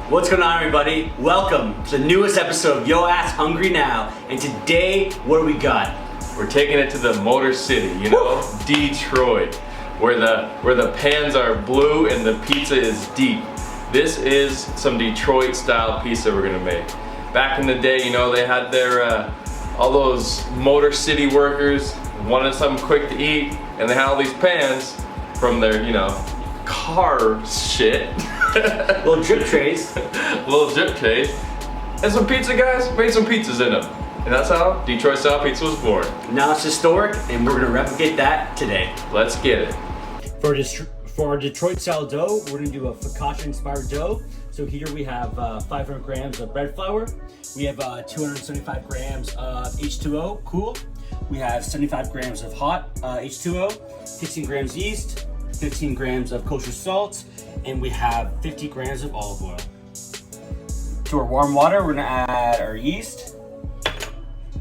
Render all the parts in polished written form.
What's going on, everybody? Welcome to the newest episode of Yo Ass Hungry Now. And today, what do we got? We're taking it to the Motor City, you know, Detroit, where the pans are blue and the pizza is deep. This is some Detroit style pizza we're gonna make. Back in the day, you know, they had their all those Motor City workers wanted something quick to eat, and they had all these pans from their, you know, car shit. Little drip trays. Little drip trays. And some pizza guys made some pizzas in them. And that's how Detroit style pizza was born. Now it's historic, and we're gonna replicate that today. Let's get it. For our Detroit style dough, we're gonna do a focaccia inspired dough. So here we have 500 grams of bread flour. We have 275 grams of H2O, cool. We have 75 grams of hot H2O, 15 grams yeast, 15 grams of kosher salt, and we have 50 grams of olive oil. To our warm water, we're gonna add our yeast.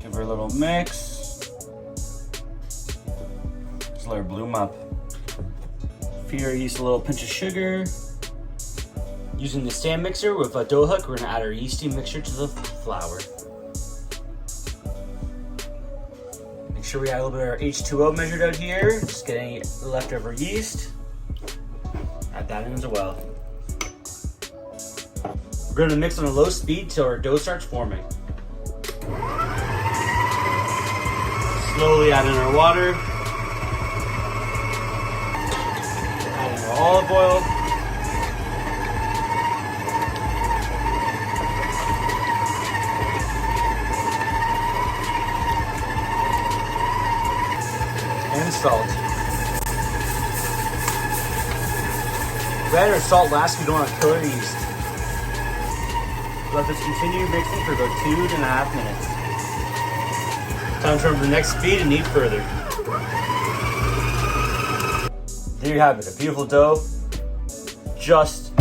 Give her a little mix. Just let her bloom up. Feed our yeast a little pinch of sugar. Using the stand mixer with a dough hook, we're gonna add our yeasty mixture to the flour. Make sure we add a little bit of our H2O measured out here. Just getting leftover yeast. Add that in as well. We're gonna mix on a low speed till our dough starts forming. Slowly add in our water. Add in our olive oil. And salt. Red or salt last, we don't want to kill our yeast. Let this continue mixing for about 2.5 minutes. Time to turn to the next speed and knead further. There you have it, a beautiful dough. Just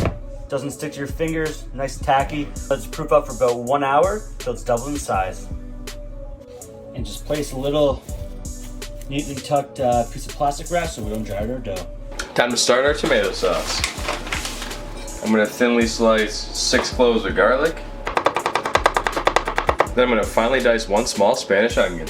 doesn't stick to your fingers, nice and tacky. Let's proof up for about 1 hour till it's double in size. And just place a little neatly tucked piece of plastic wrap so we don't dry out our dough. Time to start our tomato sauce. I'm gonna thinly slice 6 cloves of garlic. Then I'm gonna finely dice 1 small Spanish onion.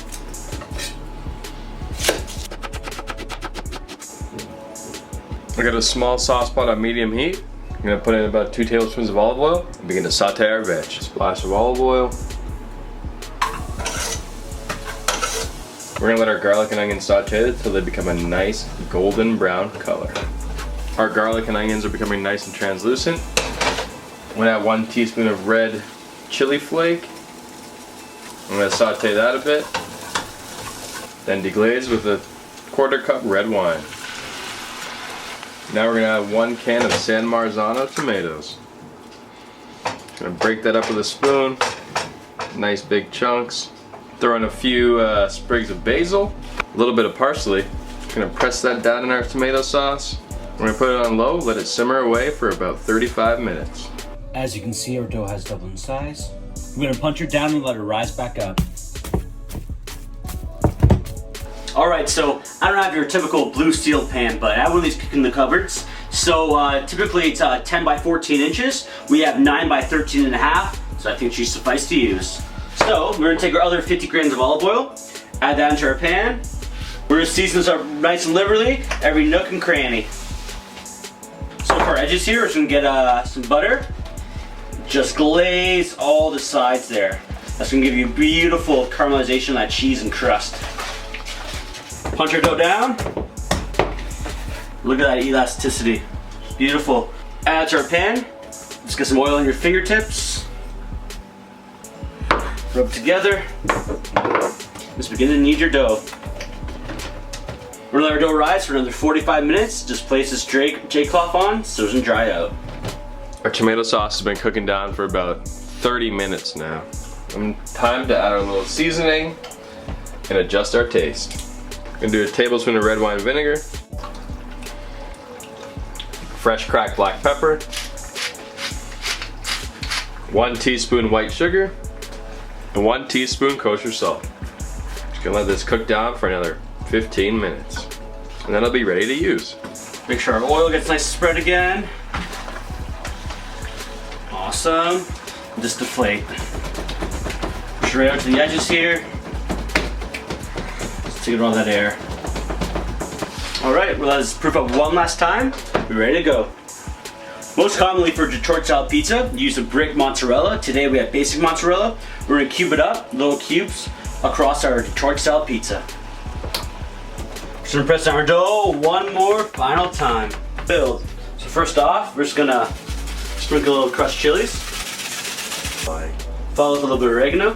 I got a small sauce pot on medium heat. I'm gonna put in about 2 tablespoons of olive oil and begin to saute our veg. Splash of olive oil. We're gonna let our garlic and onion saute until they become a nice golden brown color. Our garlic and onions are becoming nice and translucent. I'm gonna add 1 teaspoon of red chili flake. I'm gonna saute that a bit. Then deglaze with a 1/4 cup red wine. Now we're gonna add 1 can of San Marzano tomatoes. Gonna break that up with a spoon. Nice big chunks. Throw in a few sprigs of basil, a little bit of parsley. Gonna press that down in our tomato sauce. We're gonna put it on low, let it simmer away for about 35 minutes. As you can see, our dough has doubled in size. We're gonna punch her down and let her rise back up. All right, so I don't have your typical blue steel pan, but I have one of these in the cupboards. So typically it's 10 by 14 inches. We have 9 by 13.5, so I think she's suffice to use. So we're gonna take our other 50 grams of olive oil, add that into our pan. We're gonna season this up nice and liberally, every nook and cranny. So for our edges here, we're just gonna get some butter. Just glaze all the sides there. That's gonna give you beautiful caramelization of that cheese and crust. Punch our dough down. Look at that elasticity. Beautiful. Add to our pan. Just get some oil on your fingertips. Rub together. Just begin to knead your dough. We're gonna let our dough rise for another 45 minutes. Just place this J-cloth on so it doesn't dry out. Our tomato sauce has been cooking down for about 30 minutes now. Time to add our little seasoning and adjust our taste. I'm gonna do a tablespoon of red wine vinegar, fresh cracked black pepper, 1 teaspoon white sugar, and 1 teaspoon kosher salt. Just gonna let this cook down for another 15 minutes. And then it'll be ready to use. Make sure our oil gets nice and spread again. Awesome. Just deflate. Push right out to the edges here. Just take all that air. All right, well, let's proof up one last time. We're ready to go. Most commonly for Detroit style pizza, you use a brick mozzarella. Today we have basic mozzarella. We're gonna cube it up, little cubes, across our Detroit style pizza. Just gonna press our dough one more final time. Build. So first off, we're just gonna sprinkle a little crushed chilies. Follow with a little bit of oregano.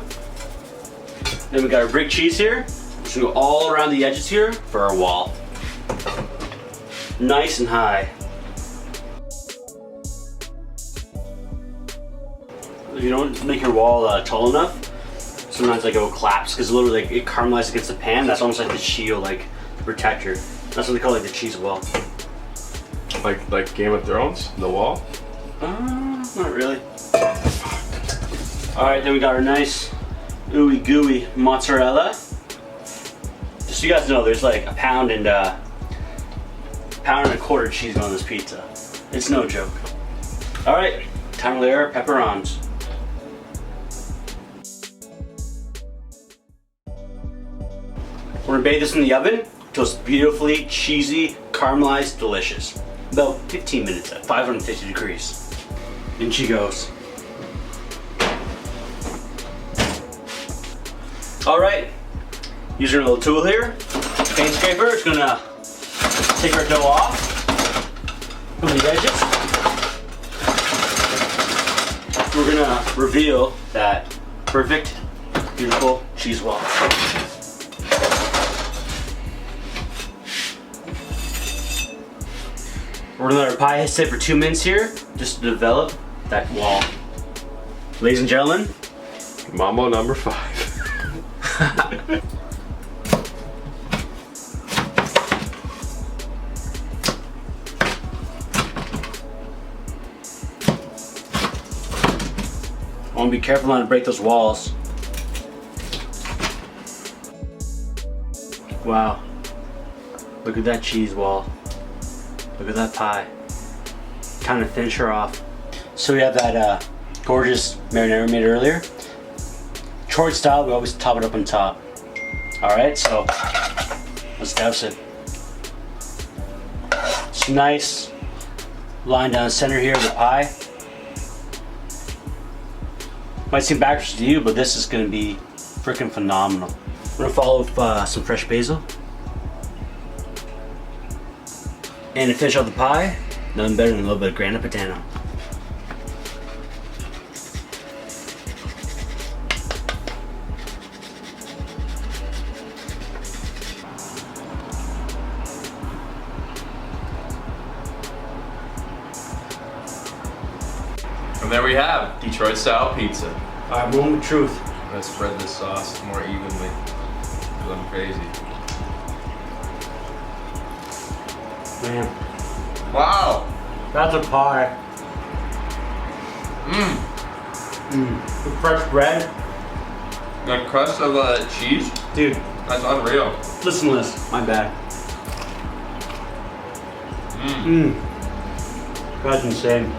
Then we got our brick cheese here. We're just gonna go all around the edges here for our wall. Nice and high. If you don't make your wall tall enough, sometimes like it will collapse because literally like, it caramelizes against the pan. That's almost like the shield, like the protector. That's what they call like the cheese wall. Like Game of Thrones, the wall? Not really. All right, then we got our nice ooey gooey mozzarella. Just so you guys know, there's like a pound and a quarter cheese on this pizza. It's no joke. All right, time to layer our pepperons. We're gonna bake this in the oven until it's beautifully cheesy, caramelized, delicious. About 15 minutes at 550 degrees. In she goes. All right, using our little tool here, paint scraper, it's gonna take our dough off from the edges. We're gonna reveal that perfect, beautiful cheese wall. We're gonna let our pie sit for 2 minutes here, just to develop that wall. Ladies and gentlemen, Mambo number 5. I want to be careful not to break those walls. Wow. Look at that cheese wall. Look at that pie. Kind of finish her off. So we have that gorgeous marinara we made earlier. Detroit style, we always top it up on top. All right, so let's douse it. It's nice line down the center here of the pie. Might seem backwards to you, but this is gonna be freaking phenomenal. We're gonna follow with some fresh basil. And to finish off the pie, nothing better than a little bit of Grana Padano. And there we have Detroit style pizza. Alright, moment of truth. I'm gonna spread this sauce more evenly because I'm crazy. Man, Wow! that's a pie. The fresh bread. The crust of cheese, Dude, that's unreal. listen to this. My bad. That's insane.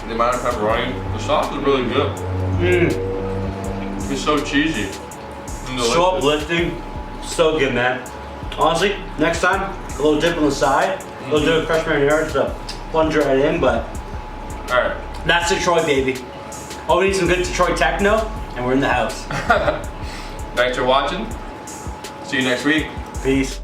The amount of pepperoni, the sauce is really good. It's so cheesy. And So delicious. uplifting. So good, man. Honestly, next time, a little dip on the side. A little bit of crushed marinara to plunge right in, but Alright. that's Detroit, baby. Oh, we need some good Detroit techno, and we're in the house. Thanks for watching. See you next week. Peace.